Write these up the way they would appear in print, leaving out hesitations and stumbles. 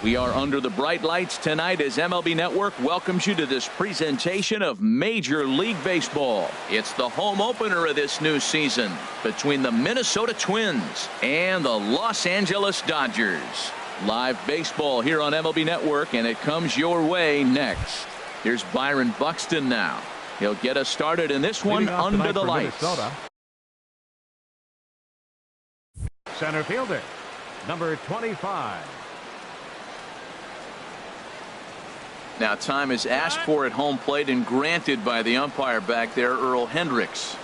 We are under the bright lights tonight as MLB Network welcomes you to this presentation of Major League Baseball. It's the home opener of this new season between the Minnesota Twins and the Los Angeles Dodgers. Live baseball here on MLB Network, and it comes your way next. Here's Byron Buxton now. He'll get us started in this one under the lights. Minnesota. Center fielder, number 25. Now time is asked for at home plate and granted by the umpire back there, Earl Hendricks.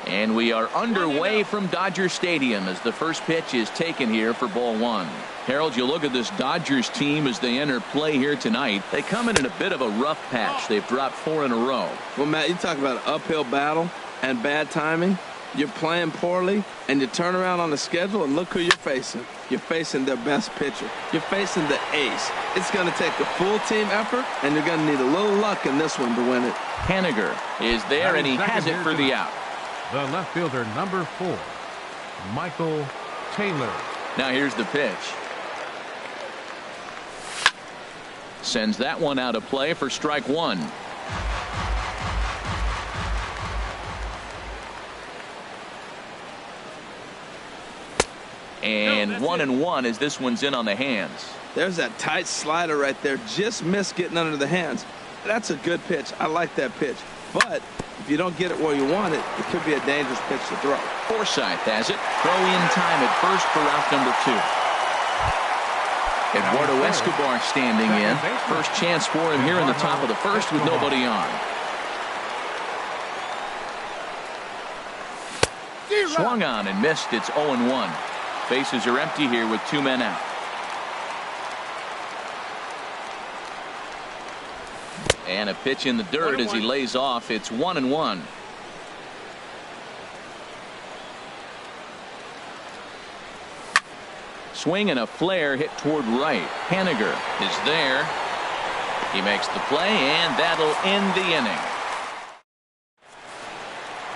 And we are underway from Dodger Stadium as the first pitch is taken here for ball one. Harold, you look at this Dodgers team as they enter play here tonight. They come in a bit of a rough patch. They've dropped 4 in a row. Well, Matt, you talk about an uphill battle and bad timing. You're playing poorly, and you turn around on the schedule, and look who you're facing. You're facing their best pitcher. You're facing the ace. It's going to take a full team effort, and you're going to need a little luck in this one to win it. Haniger is there, and he has it for the out. The left fielder, number 4, Michael Taylor. Now here's the pitch. Sends that one out of play for strike one. And 1-1 as this one's in on the hands. There's that tight slider right there. Just missed getting under the hands. That's a good pitch. I like that pitch. But if you don't get it where you want it, it could be a dangerous pitch to throw. Forsythe has it. Throw in time at first for out number 2. Eduardo Escobar standing in. First chance for him here in the top of the first with nobody on. Swung on and missed. It's 0-1. Bases are empty here with 2 men out. And a pitch in the dirt as he lays off. It's 1-1. Swing and a flare hit toward right. Haniger is there. He makes the play, and that'll end the inning.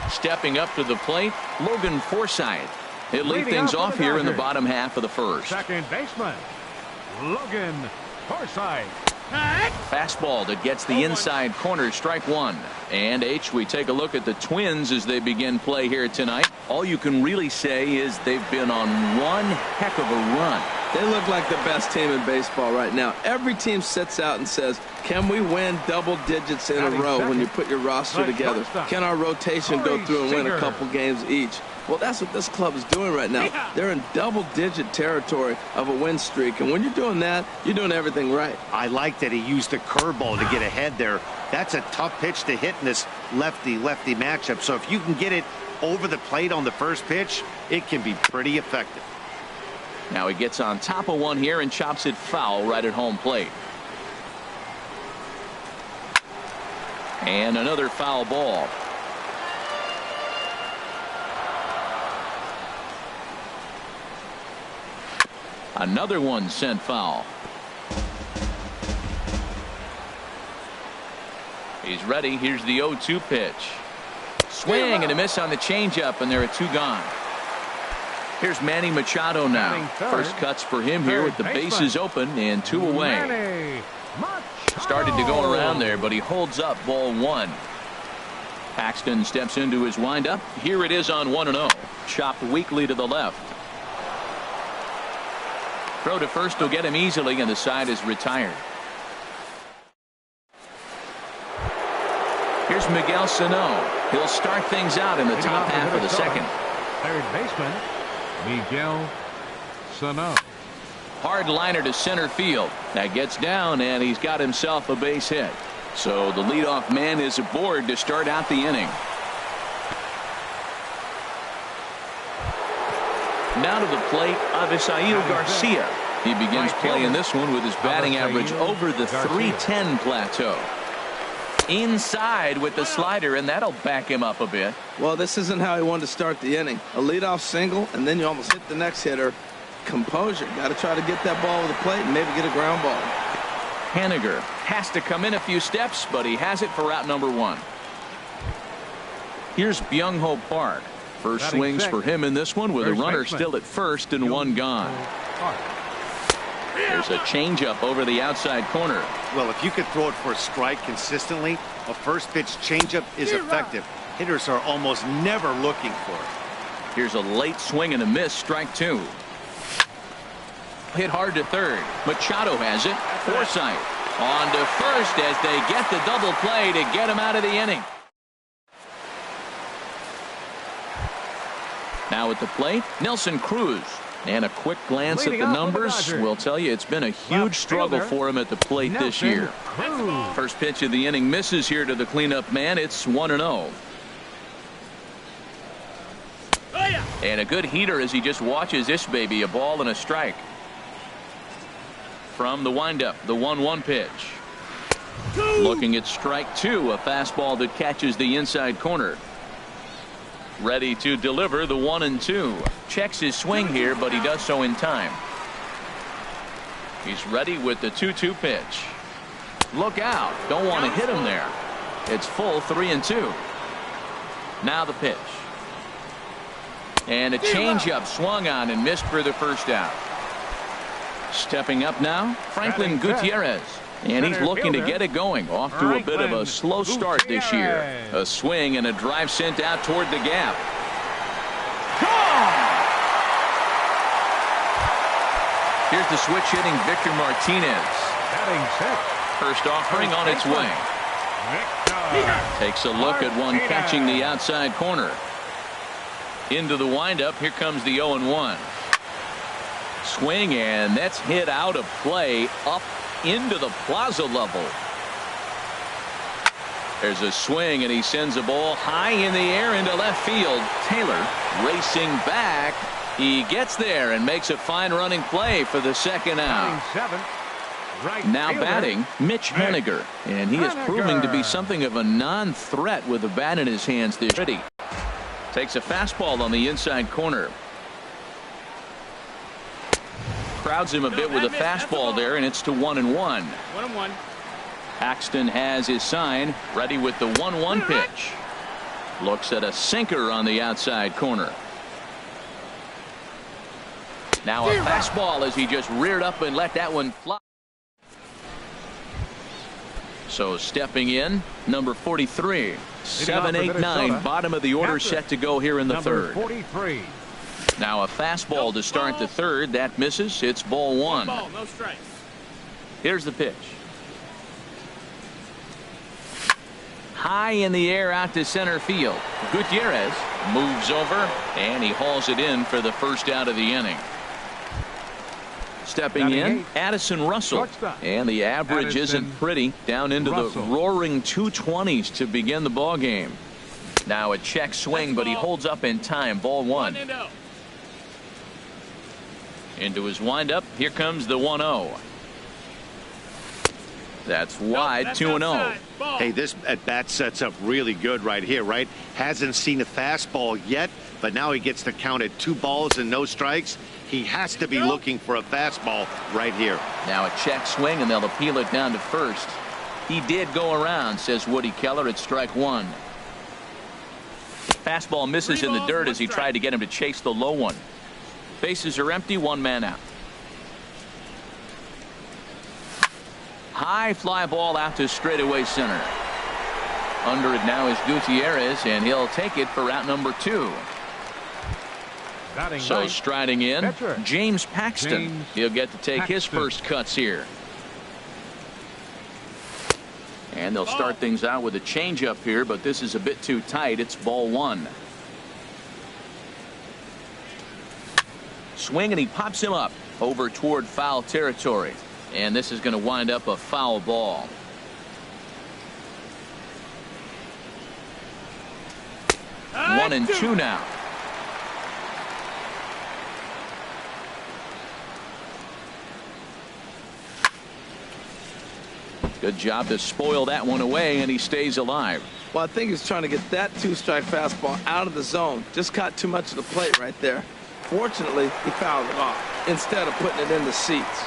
Stepping up to the plate, Logan Forsythe. He'll lead things off here in the bottom half of the first. Second baseman, Logan Forsythe. Fastball that gets the inside corner, strike one. And we take a look at the Twins as they begin play here tonight. All you can really say is they've been on one heck of a run. They look like the best team in baseball right now. Every team sits out and says, can we win double digits in a row when you put your roster together? Can our rotation go through and win a couple games each? Well, that's what this club is doing right now. They're in double-digit territory of a win streak. And when you're doing that, you're doing everything right. I like that he used the curveball to get ahead there. That's a tough pitch to hit in this lefty-lefty matchup. So if you can get it over the plate on the first pitch, it can be pretty effective. Now he gets on top of one here and chops it foul right at home plate. And another foul ball. Another one sent foul. He's ready. Here's the 0-2 pitch. Swing and a miss on the changeup, and there are 2 gone. Here's Manny Machado now. First cuts for him here with the bases open and 2 away. Started to go around there, but he holds up ball 1. Paxton steps into his windup. Here it is on 1-0. Chopped weakly to the left. Throw to first will get him easily, and the side is retired. Here's Miguel Sano. He'll start things out in the top half of the second. Third baseman, Miguel Sano. Hard liner to center field. That gets down, and he's got himself a base hit. So the leadoff man is aboard to start out the inning. Now to the plate, Avisail Garcia. He begins playing this one with his batting average over the .310 plateau. Inside with the slider, and that'll back him up a bit. Well, this isn't how he wanted to start the inning. A leadoff single, and then you almost hit the next hitter. Composure. Got to try to get that ball over the plate and maybe get a ground ball. Haniger has to come in a few steps, but he has it for out number 1. Here's Byung-Ho Park. First swings for him in this one with a runner still at first and 1 gone. There's a changeup over the outside corner. Well, if you could throw it for a strike consistently, a first pitch changeup is effective. Hitters are almost never looking for it. Here's a late swing and a miss, strike two. Hit hard to third. Machado has it. Forsythe on to first as they get the double play to get him out of the inning. Now at the plate, Nelson Cruz. And a quick glance at the numbers will tell you it's been a huge struggle for him at the plate this year. First pitch of the inning misses here to the cleanup man. It's 1-0. And a good heater as he just watches this baby, a ball and a strike. From the windup, the 1-1 pitch. Looking at strike two, a fastball that catches the inside corner. Ready to deliver the 1-2. Checks his swing here, but he does so in time. He's ready with the 2-2 pitch. Look out. Don't want to hit him there. It's full 3-2. Now the pitch. And a changeup swung on and missed for the first out. Stepping up now, Franklin Gutierrez. And he's looking to get it going. Off to a bit of a slow start this year. A swing and a drive sent out toward the gap. Here's the switch hitting Victor Martinez. First offering on its way. Takes a look at one catching the outside corner. Into the windup. Here comes the 0-1. Swing, and that's hit out of play up into the plaza level. There's a swing, and he sends a ball high in the air into left field. Taylor racing back. He gets there and makes a fine running play for the second out. Now batting, Mitch Haniger, and he is proving to be something of a non-threat with the bat in his hands this year. Takes a fastball on the inside corner. Crowds him a bit with a fastball there, and it's to 1-1. Paxton has his sign, ready with the 1-1 pitch. Looks at a sinker on the outside corner. Now a fastball as he just reared up and let that one fly. So stepping in, number 43. 7, 8, 9, bottom of the order set to go here in the third. 43. Now a fastball to start the third. That misses. It's ball one. No strikes. Here's the pitch. High in the air out to center field. Gutierrez moves over, and he hauls it in for the first out of the inning. Stepping in, Addison Russell. And the average isn't pretty. Down into the roaring 220s to begin the ball game. Now a check swing, but he holds up in time. Ball one. Into his windup. Here comes the 1-0. That's wide. 2-0. Hey, this at bat sets up really good right here, right? Hasn't seen a fastball yet, but now he gets to count at 2 balls and no strikes. He has to be looking for a fastball right here. Now a check swing, and they'll appeal it down to first. He did go around, says Woody Keller, at strike one. Fastball misses in the dirt as he tried to get him to chase the low one. Bases are empty, 1 man out. High fly ball out to straightaway center. Under it now is Gutierrez, and he'll take it for out number 2. So striding in, James Paxton. He'll get to take his first cuts here. And they'll start things out with a changeup here, but this is a bit too tight. It's ball one. Swing, and he pops him up over toward foul territory. And this is going to wind up a foul ball. One and two now. Good job to spoil that one away, and he stays alive. Well, I think he's trying to get that 2-strike fastball out of the zone. Just caught too much of the plate right there. Fortunately, he fouled it off instead of putting it in the seats.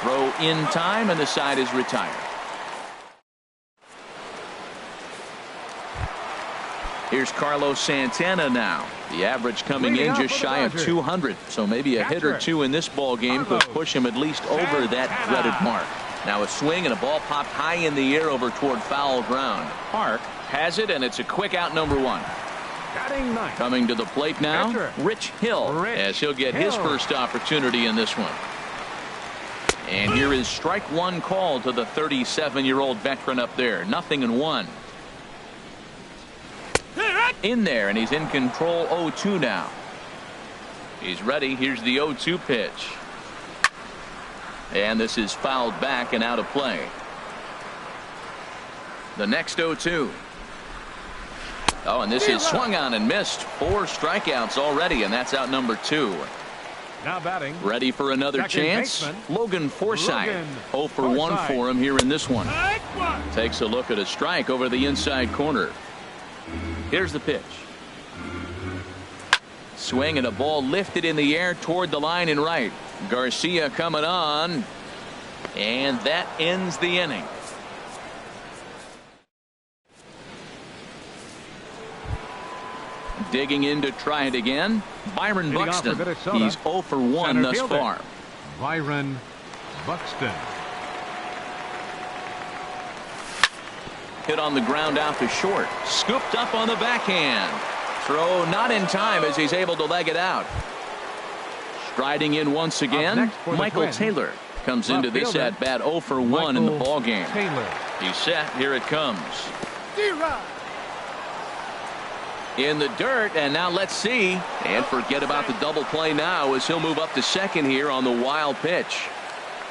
Throw in time, and the side is retired. Here's Carlos Santana now. The average coming in just shy of 200. So maybe a hit or two in this ball game could push him at least over that dreaded mark. Now a swing and a ball popped high in the air over toward foul ground. Park has it, and it's a quick out, number 1. Coming to the plate now, Rich Hill, as he'll get his first opportunity in this one. And here is strike 1 called to the 37-year-old veteran up there. 0-1. In there, and he's in control. 0-2 now. He's ready. Here's the 0-2 pitch. And this is fouled back and out of play. The next 0-2. Oh, and this is swung on and missed. 4 strikeouts already, and that's out number 2. Now batting. Ready for another chance. Baseman. Logan Forsythe. 0 for 1 for him here in this one. Takes a look at a strike over the inside corner. Here's the pitch. Swing and a ball lifted in the air toward the line and right. Garcia coming on. And that ends the inning. Digging in to try it again. Byron Buxton. He's 0 for 1 thus far. Byron Buxton. Hit on the ground out to short. Scooped up on the backhand. Throw not in time as he's able to leg it out. Striding in once again, Michael Taylor comes into this at bat 0 for 1 in the ball game. He's set. Here it comes. In the dirt, and now let's see. And forget about the double play now as he'll move up to second here on the wild pitch.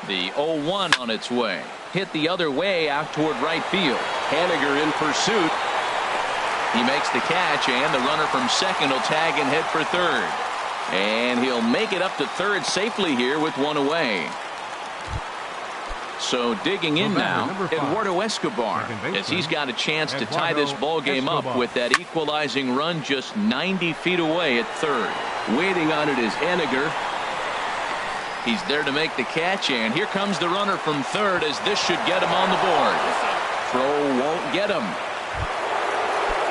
The 0-1 on its way. Hit the other way out toward right field. Haniger in pursuit. He makes the catch, and the runner from second will tag and head for third. And he'll make it up to third safely here with 1 away. So digging in now, Eduardo Escobar, as he's got a chance to tie this ball game up with that equalizing run just 90 feet away at third. Waiting on it is Haniger. He's there to make the catch, and here comes the runner from third as this should get him on the board. Throw won't get him.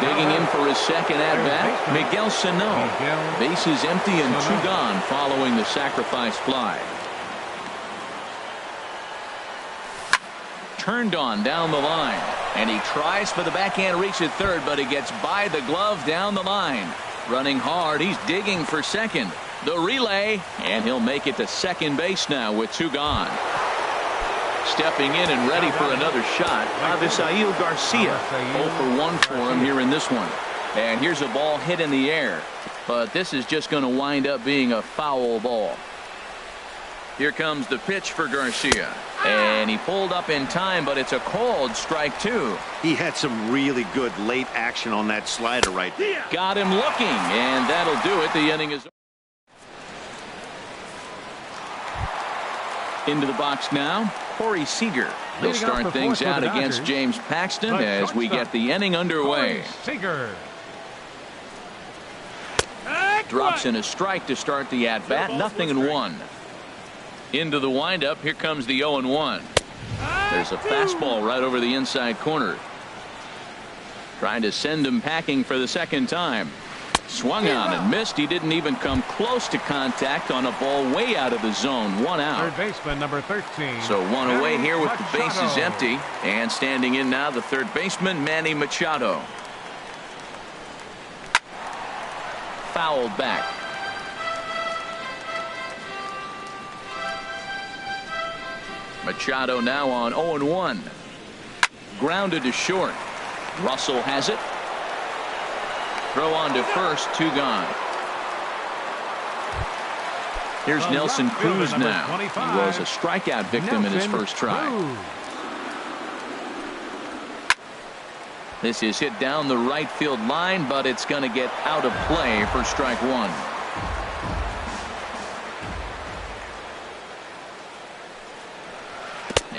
Digging in for his second at-bat, Miguel Sano. Bases empty and 2 gone following the sacrifice fly. Turned on down the line, and he tries for the backhand reach at third, but he gets by the glove down the line. Running hard, he's digging for second. The relay, and he'll make it to second base now with 2 gone. Stepping in and ready for another shot, Avisail Garcia. 0 for 1 for him here in this one. And here's a ball hit in the air, but this is just going to wind up being a foul ball. Here comes the pitch for Garcia, and he pulled up in time, but it's a called strike 2. He had some really good late action on that slider right there. Got him looking, and that'll do it. The inning is over. Into the box now, Corey Seager. They'll start things out against James Paxton as we get the inning underway. Drops in a strike to start the at-bat. 0-1. Into the windup. Here comes the 0-1. There's a fastball right over the inside corner. Trying to send him packing for the second time. Swung on and missed. He didn't even come close to contact on a ball way out of the zone. 1 out. Third baseman number 13. So 1 away here with the bases empty. And standing in now the third baseman, Manny Machado. Fouled back. Machado now on 0-1. Grounded to short. Russell has it. Throw on to first, 2 gone. Here's Nelson Cruz now. He was a strikeout victim in his first try. This is hit down the right field line, but it's going to get out of play for strike 1.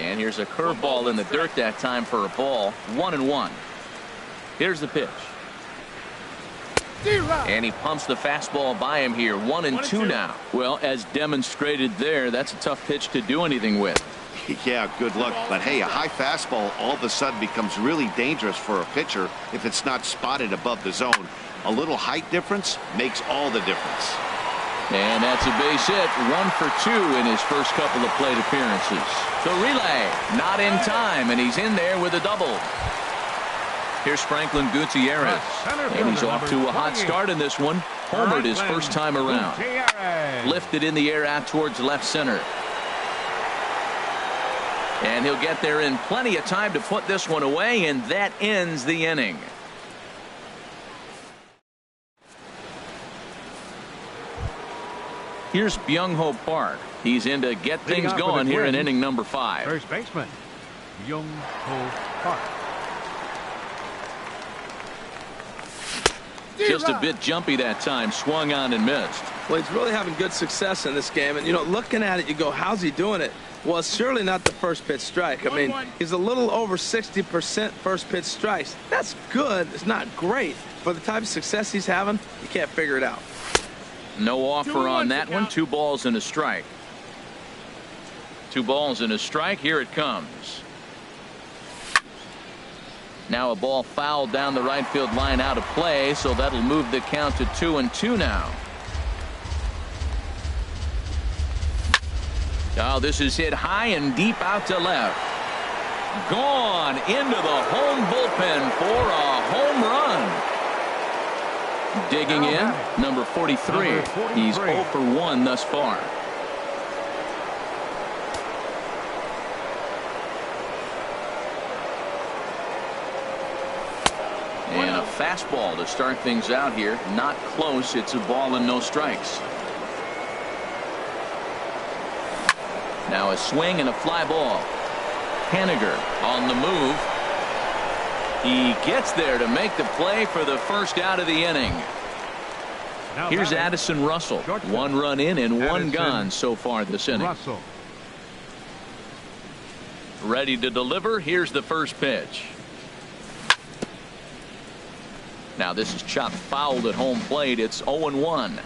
And here's a curveball in the dirt that time for a ball. 1-1. Here's the pitch. And he pumps the fastball by him here. 1-2 now. Well, as demonstrated there, that's a tough pitch to do anything with. Yeah, good luck. But hey, a high fastball all of a sudden becomes really dangerous for a pitcher if it's not spotted above the zone. A little height difference makes all the difference. And that's a base hit. 1 for 2 in his first couple of plate appearances. The relay not in time, and he's in there with a double. Here's Franklin Gutierrez, and he's off to a hot start in this one. Homered his first time around. Lifted in the air out towards left center. And he'll get there in plenty of time to put this one away, and that ends the inning. Here's Byung-Ho Park. He's in to get things going here in inning number 5. First baseman, Byung-Ho Park. Just a bit jumpy that time. Swung on and missed. Well, he's really having good success in this game. And, you know, looking at it, you go, how's he doing it? Well, it's surely not the first pitch strike. I mean, he's a little over 60% first pitch strikes. That's good. It's not great. For the type of success he's having, you can't figure it out. No offer on that one. 2 balls and a strike. 2 balls and a strike. Here it comes. Now a ball fouled down the right field line out of play, so that'll move the count to 2-2 now. Oh, this is hit high and deep out to left. Gone into the home bullpen for a home run. Digging in, number 43. He's 0 for 1 thus far. And a fastball to start things out here. Not close. It's a ball and no strikes. Now a swing and a fly ball. Haniger on the move. He gets there to make the play for the first out of the inning. Here's Addison Russell. 1 run in and 1 gone so far this inning. Ready to deliver. Here's the first pitch. Now this is chopped fouled at home plate. It's 0-1.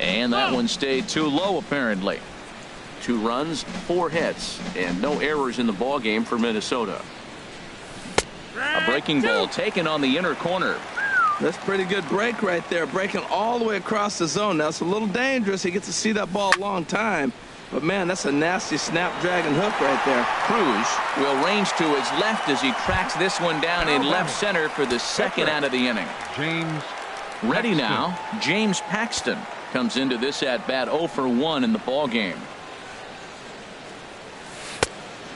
And that one stayed too low apparently. 2 runs, 4 hits, and no errors in the ball game for Minnesota. A breaking ball taken on the inner corner. That's pretty good break right there, breaking all the way across the zone. Now it's a little dangerous. He gets to see that ball a long time, but man, that's a nasty snapdragon hook right there. Cruz will range to his left as he tracks this one down in left center for the second out of the inning. James ready now. James Paxton comes into this at bat 0 for 1 in the ball game.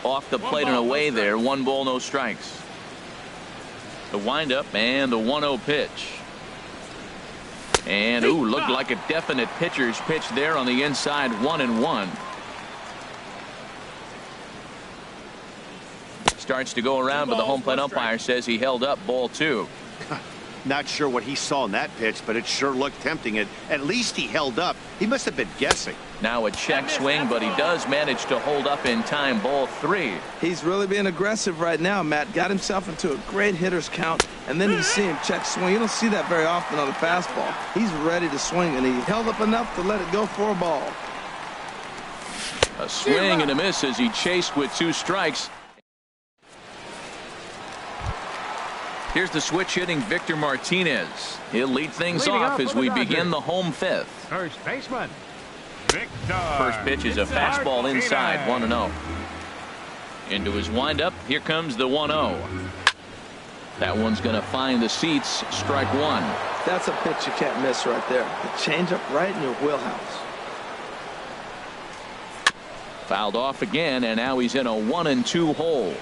Off the plate and away there. 1 ball, no strikes. The windup and the 1-0 pitch. And ooh, looked like a definite pitcher's pitch there on the inside. 1-1. Starts to go around, but the home plate umpire says he held up ball 2. Not sure what he saw in that pitch, but it sure looked tempting. At least he held up. He must have been guessing. Now a check swing, but he does manage to hold up in time. Ball 3. He's really being aggressive right now, Matt. Got himself into a great hitter's count, and then you see him check swing. You don't see that very often on a fastball. He's ready to swing, and he held up enough to let it go for a ball. A swing and a miss as he chased with 2 strikes. Here's the switch hitting Victor Martinez. He'll lead things off as we begin the home 5th. First baseman, Victor. First pitch is a fastball inside. 1-0. Into his windup. Here comes the 1-0. That one's going to find the seats. Strike 1. That's a pitch you can't miss right there. The changeup right in your wheelhouse. Fouled off again, and now he's in a 1-2 hole.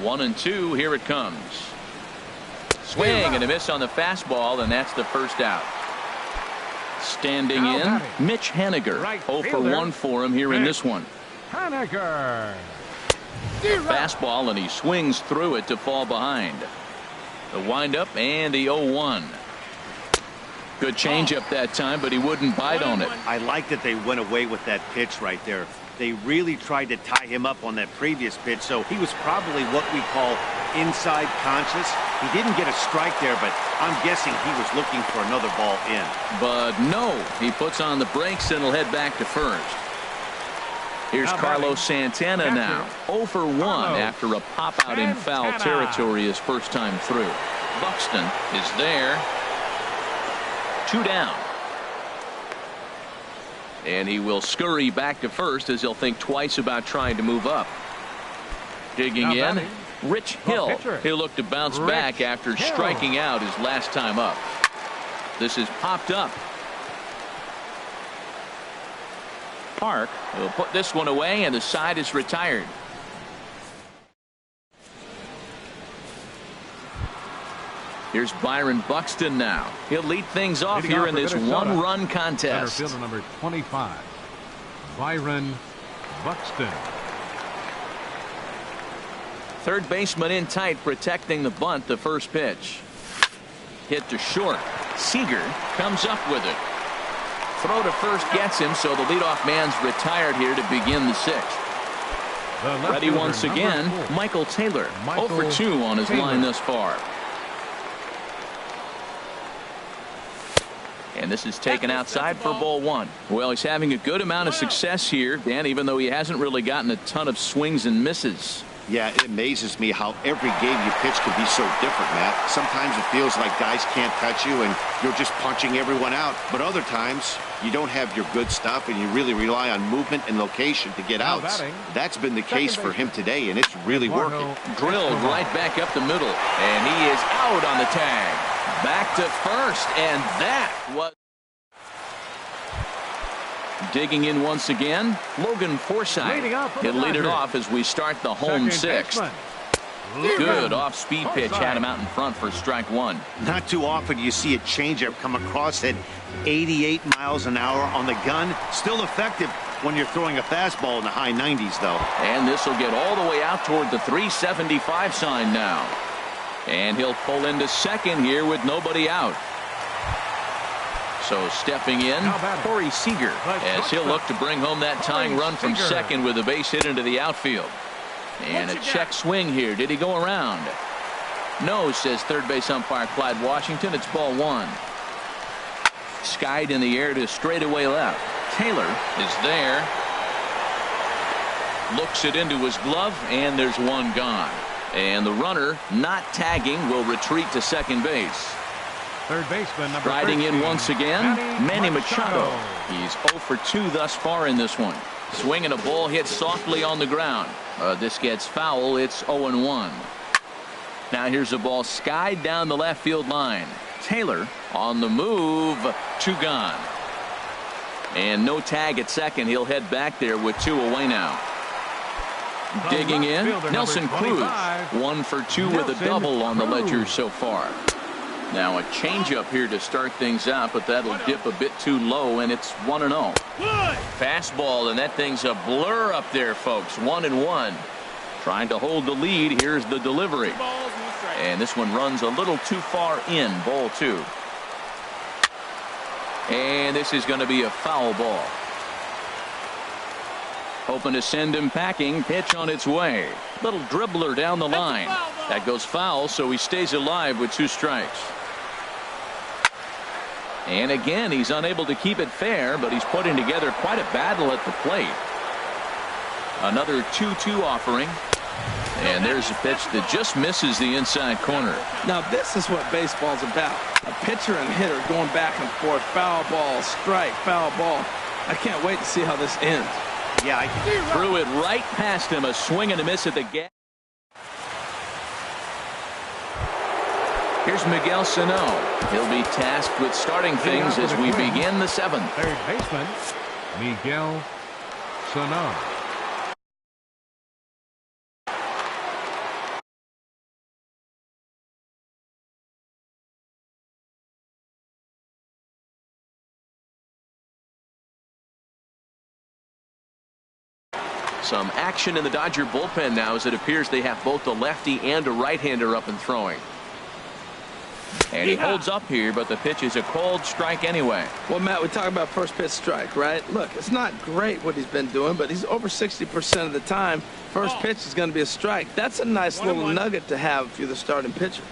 1-2. Here it comes. Swing and a miss on the fastball, and that's the first out. Standing in, Mitch Haniger. 0 for 1 for him here in this one. Haniger. Fastball, and he swings through it to fall behind. The windup and the 0-1. Good changeup that time, but he wouldn't bite on it. I like that they went away with that pitch right there. They really tried to tie him up on that previous pitch, so he was probably what we call inside conscious. He didn't get a strike there, but I'm guessing he was looking for another ball in. But no, he puts on the brakes and will head back to first. Here's Carlos Santana now. 0 for 1 after a pop out in foul territory his first time through. Buxton is there. 2 down. And he will scurry back to first as he'll think twice about trying to move up. Digging in, Rich Hill. He'll look to bounce back after striking out his last time up. This is popped up. Park will put this one away, and the side is retired. Here's Byron Buxton now. He'll lead things off here in this one-run contest. Center fielder number 25, Byron Buxton. Third baseman in tight, protecting the bunt. The first pitch. Hit to short. Seager comes up with it. Throw to first gets him, so the leadoff man's retired here to begin the sixth. Ready once again, Michael Taylor. 0 for 2 on his line thus far. And this is taken outside for ball 1. Well, he's having a good amount of success here, Dan, even though he hasn't really gotten a ton of swings and misses. Yeah, it amazes me how every game you pitch can be so different, Matt. Sometimes it feels like guys can't touch you and you're just punching everyone out. But other times, you don't have your good stuff and you really rely on movement and location to get outs. That's been the case for him today, and it's really working. Drilled right back up the middle, and he is out on the tag. Back to first, and that was... Digging in once again, Logan Forsythe. He'll lead it off as we start the home sixth. Good off-speed pitch had him out in front for strike 1. Not too often you see a changeup come across at 88 miles an hour on the gun. Still effective when you're throwing a fastball in the high 90s, though. And this will get all the way out toward the 375 sign now. And he'll pull into second here with nobody out. So stepping in, Corey Seager, as he'll look to bring home that tying run from second with a base hit into the outfield. And a check swing here. Did he go around? No, says third base umpire Clyde Washington. It's ball 1. Skied in the air to straightaway left. Taylor is there. Looks it into his glove, and there's one gone. And the runner, not tagging, will retreat to second base. Third baseman number Riding 13, in once again, Manny Machado. Machado. He's 0 for 2 thus far in this one. Swinging a ball hit softly on the ground. This gets foul. It's 0-1. Now here's a ball skied down the left field line. Taylor on the move. 2 gone. And no tag at second. He'll head back there with 2 away now. Digging in, Nelson Cruz. 1 for 2 with a double on the ledger so far. Now a changeup here to start things out, but that'll dip a bit too low, and it's 1-0. Fastball, and that thing's a blur up there, folks. 1-1. Trying to hold the lead. Here's the delivery. And this one runs a little too far in. Ball 2. And this is going to be a foul ball. Hoping to send him packing. Pitch on its way. Little dribbler down the line. That goes foul, so he stays alive with 2 strikes. And again, he's unable to keep it fair, but he's putting together quite a battle at the plate. Another 2-2 offering. And there's a pitch that just misses the inside corner. Now this is what baseball's about. A pitcher and hitter going back and forth. Foul ball, strike, foul ball. I can't wait to see how this ends. Yeah, I threw it right past him. A swing and a miss at the gap. Here's Miguel Sano. He'll be tasked with starting things as we begin the 7th. Third baseman, Miguel Sano. Some action in the Dodger bullpen now, as it appears they have both a lefty and a right-hander up and throwing. And he holds up here, but the pitch is a called strike anyway. Well, Matt, we talk about first pitch strike, right? Look, it's not great what he's been doing, but he's over 60% of the time. First pitch is going to be a strike. That's a nice little nugget to have if you're the starting pitcher.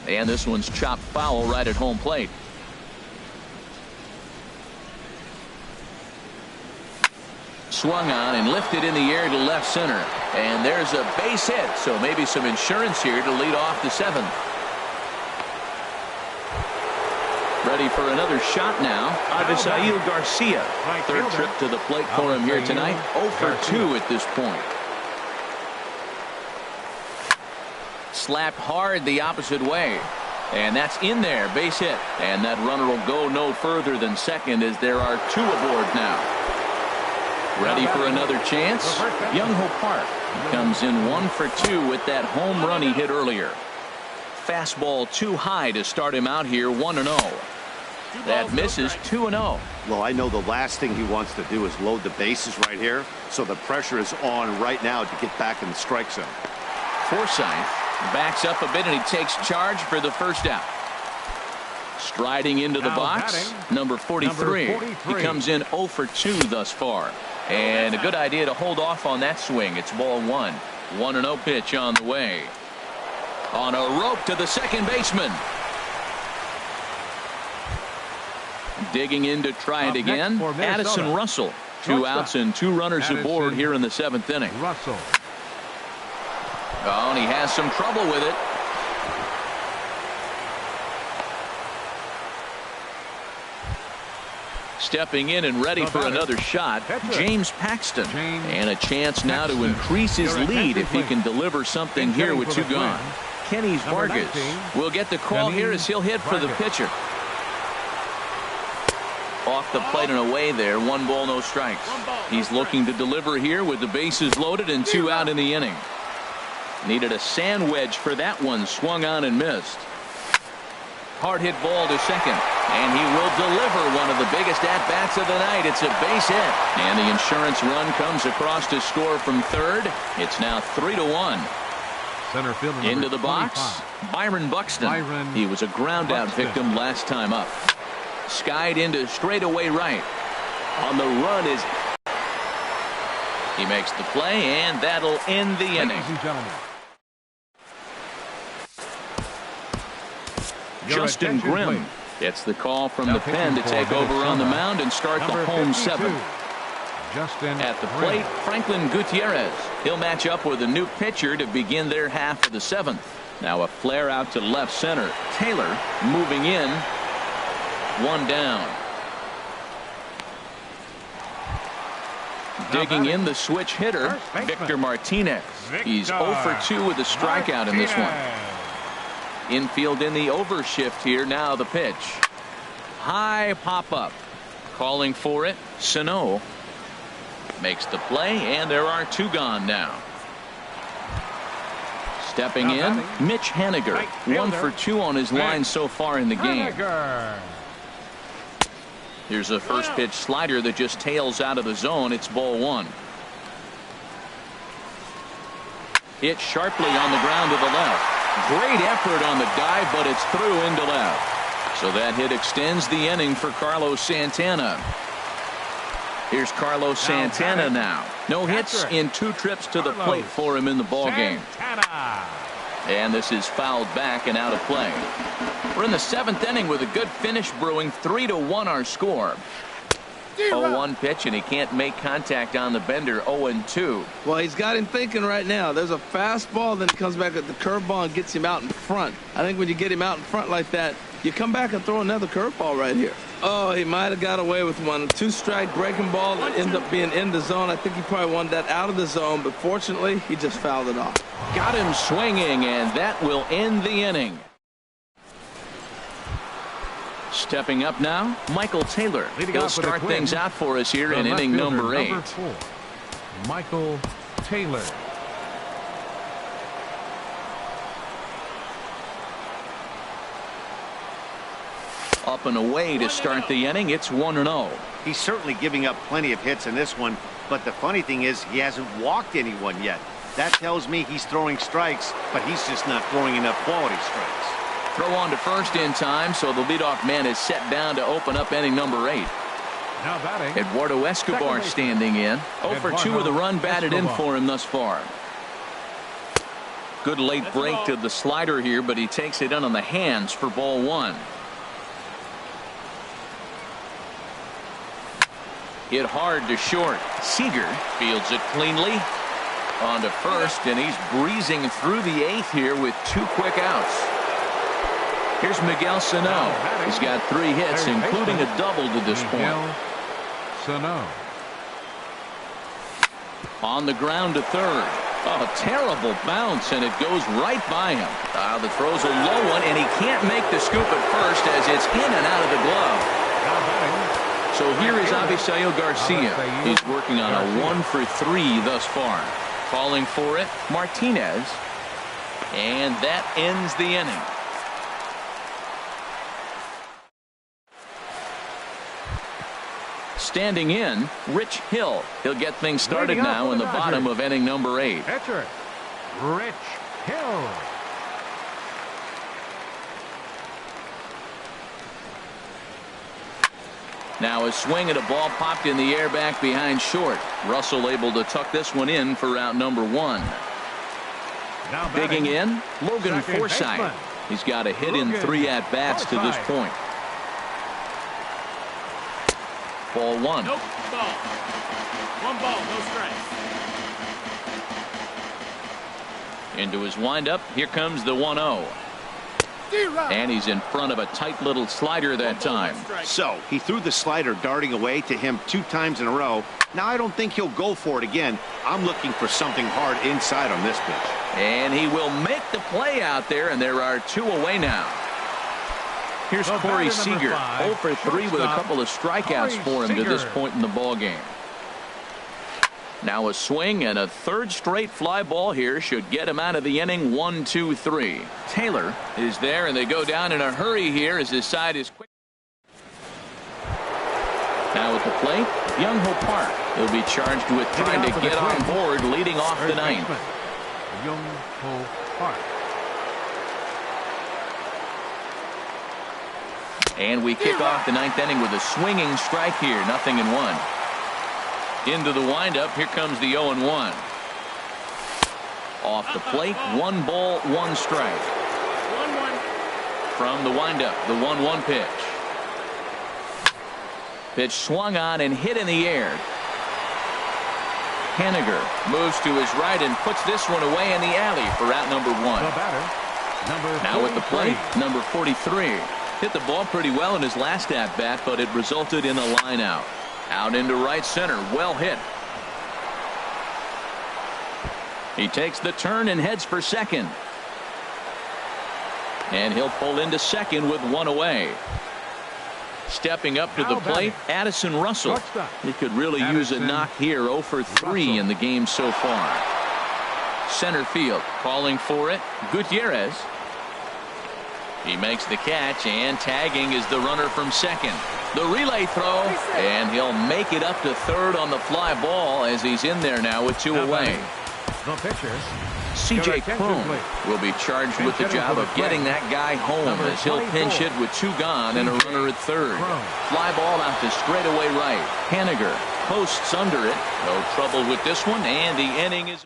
And this one's chopped foul right at home plate. Swung on and lifted in the air to left center. And there's a base hit, so maybe some insurance here to lead off the seventh. Ready for another shot now. Avisail Garcia. Third trip to the plate for him here tonight. 0 for 2 at this point. Slapped hard the opposite way. And that's in there. Base hit. And that runner will go no further than second as there are 2 aboard now. Ready for another chance. Young-Ho Park comes in 1 for 2 with that home run he hit earlier. Fastball too high to start him out here 1-0. That misses 2-0. Well, I know the last thing he wants to do is load the bases right here. So the pressure is on right now to get back in the strike zone. Forsythe backs up a bit and he takes charge for the first out. Striding into the box, number 43. He comes in 0 for 2 thus far. And a good idea to hold off on that swing. It's ball 1. 1-0 pitch on the way. On a rope to the second baseman. Digging in to try it again. Addison Russell. 2 outs and 2 runners aboard here in the 7th inning. Russell. Oh, and he has some trouble with it. Stepping in and ready for another shot, James Paxton. And a chance now to increase his lead if he can deliver something here with 2 gone. Kenny Vargas will get the call here as he'll hit for the pitcher. Off the plate and away there. 1 ball, no strikes. He's looking to deliver here with the bases loaded and 2 out in the inning. Needed a sand wedge for that one. Swung on and missed. Hard hit ball to second. And he will deliver one of the biggest at-bats of the night. It's a base hit. And the insurance run comes across to score from third. It's now 3-1. Center fielder into the box. 25. Byron Buxton. He was a ground out victim last time up. Skied into straightaway right. On the run is. He makes the play, and that'll end the inning. Ladies and gentlemen. Justin Grimm gets the call from the pen to take over on the mound and start the home 7th. Justin at the plate, Franklin Gutierrez. He'll match up with a new pitcher to begin their half of the 7th. Now a flare out to left center. Taylor moving in. 1 down. Digging in the switch hitter, Victor Martinez. He's 0 for 2 with a strikeout in this one. Infield in the overshift here. Now the pitch. High pop up. Calling for it. Sano makes the play, and there are 2 gone now. Stepping in, Mitch Haniger. 1 for 2 on his line so far in the game. Here's a first pitch slider that just tails out of the zone. It's ball 1. Hit sharply on the ground to the left. Great effort on the dive, but it's through into left. So that hit extends the inning for Carlos Santana. Here's Carlos Santana now. No hits in 2 trips to the plate for him in the ballgame. And this is fouled back and out of play. We're in the 7th inning with a good finish brewing. 3-1 our score. 0-1 pitch, and he can't make contact on the bender. 0-2. Well, he's got him thinking right now. There's a fastball, then he comes back at the curveball and gets him out in front. I think when you get him out in front like that, you come back and throw another curveball right here. Oh, he might have got away with one. 2-strike breaking ball that ended up being in the zone. I think he probably wanted that out of the zone, but fortunately, he just fouled it off. Got him swinging, and that will end the inning. Stepping up now, Michael Taylor. He'll start things out for us here in inning number 8. Number 4, Michael Taylor. Up and away to start the inning. It's 1-0. He's certainly giving up plenty of hits in this one, but the funny thing is he hasn't walked anyone yet. That tells me he's throwing strikes, but he's just not throwing enough quality strikes. Throw on to first in time, so the leadoff man is set down to open up inning number 8. Now batting, Eduardo Escobar standing in. 0 for 2 with a run batted in for him thus far. Good late break to the slider here, but he takes it in on the hands for ball 1. Hit hard to short. Seager fields it cleanly. On to first, and he's breezing through the 8th here with 2 quick outs. Here's Miguel Sano. He's got 3 hits, including a double to this point. Sano. On the ground to third. A terrible bounce, and it goes right by him. The throw's a low one, and he can't make the scoop at first as it's in and out of the glove. So here is Avisail Garcia. He's working on a 1 for 3 thus far. Calling for it, Martinez. And that ends the inning. Standing in, Rich Hill. He'll get things started now in the bottom of inning number 8. Pitcher, Rich Hill. Now a swing and a ball popped in the air back behind short. Russell able to tuck this one in for out number 1. Now digging in, Logan Forsythe. He's got a hit in 3 at-bats to this point. Ball 1. Nope, ball. 1 ball, no strikes. Into his windup, here comes the 1-0. And he's in front of a tight little slider that time. So he threw the slider darting away to him 2 times in a row. Now I don't think he'll go for it again. I'm looking for something hard inside on this pitch. And he will make the play out there, and there are 2 away now. Here's Corey Seager, 0 for 3 with a couple of strikeouts for him to this point in the ballgame. Now a swing and a 3rd straight fly ball here should get him out of the inning. 1-2-3. Taylor is there, and they go down in a hurry here as his side is quick. Now at the plate, Young-Ho Park. He'll be charged with trying to get on board leading off the 9th. Young-Ho Park. And we kick off the 9th inning with a swinging strike here. 0-1. Into the windup. Here comes the 0-1. Off the plate. 1 ball, 1 strike. 1-1. From the windup, the 1-1 pitch. Pitch swung on and hit in the air. Haniger moves to his right and puts this one away in the alley for out number 1. The batter, number now at the plate, 43. number 43. Hit the ball pretty well in his last at-bat, but it resulted in a line out. Out into right center. Well hit. He takes the turn and heads for second. And he'll pull into second with 1 away. Stepping up to the plate, Addison Russell. He could really use a knock here. 0 for 3 in the game so far. Center field calling for it. Gutierrez. He makes the catch, and tagging is the runner from second. The relay throw, and he'll make it up to third on the fly ball as he's in there now with 2 away. The pitcher, C.J. Cron will be charged with the job of getting that guy home as he'll pinch hit with 2 gone and a runner at third. Fly ball out to straightaway right. Haniger posts under it. No trouble with this one, and the inning is.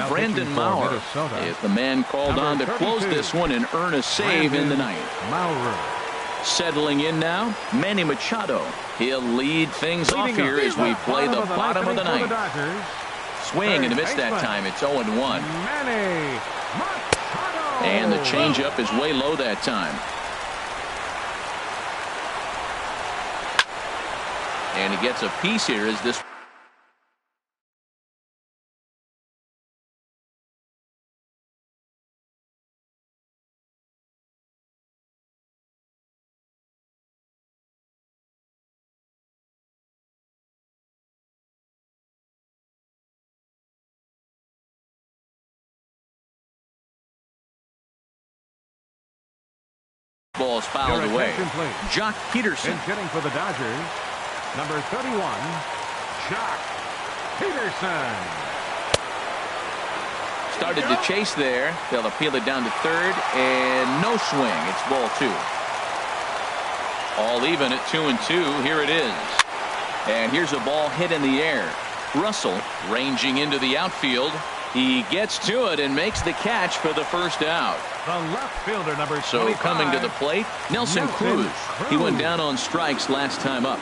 Brandon Maurer is the man called on to close this one and earn a save in the 9th. Settling in now, Manny Machado. He'll lead things off here as we play the bottom of the 9th. Swing and a miss that time. It's 0-1. And the changeup is way low that time. And he gets a piece here as this. Ball's fouled away. Jock Peterson. Hitting for the Dodgers, number 31, Jock Peterson. Started to chase there. They'll appeal it down to third, and no swing. It's ball 2. All even at 2-2. Here it is. And here's a ball hit in the air. Russell ranging into the outfield. He gets to it and makes the catch for the first out. The left fielder, number 25. So coming to the plate, Nelson Cruz. He went down on strikes last time up.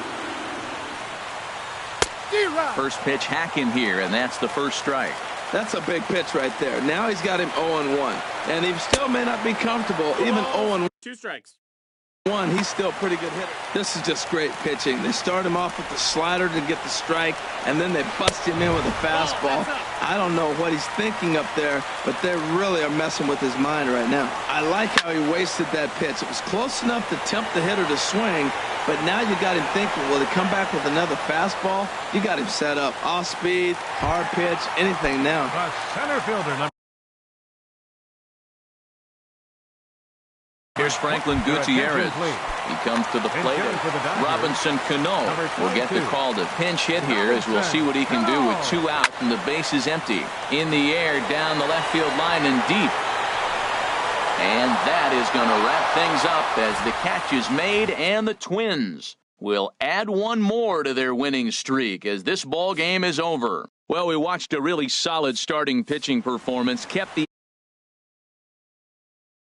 First pitch hack in here, and that's the first strike. That's a big pitch right there. Now he's got him 0-1. And he still may not be comfortable, even 0-1. 2 strikes. He's still a pretty good hitter. This is just great pitching. They start him off with the slider to get the strike, and then they bust him in with a fastball. I don't know what he's thinking up there, but they really are messing with his mind right now. I like how he wasted that pitch. It was close enough to tempt the hitter to swing, but now you got him thinking, will he come back with another fastball? You got him set up. Off speed, hard pitch, anything now. The center fielder, number. Here's Franklin Gutierrez. He comes to the plate. Robinson Cano will get the call to pinch hit here, as we'll see what he can do with 2 out and the base is empty. In the air, down the left field line and deep. And that is going to wrap things up as the catch is made, and the Twins will add 1 more to their winning streak as this ball game is over. Well, we watched a really solid starting pitching performance, kept the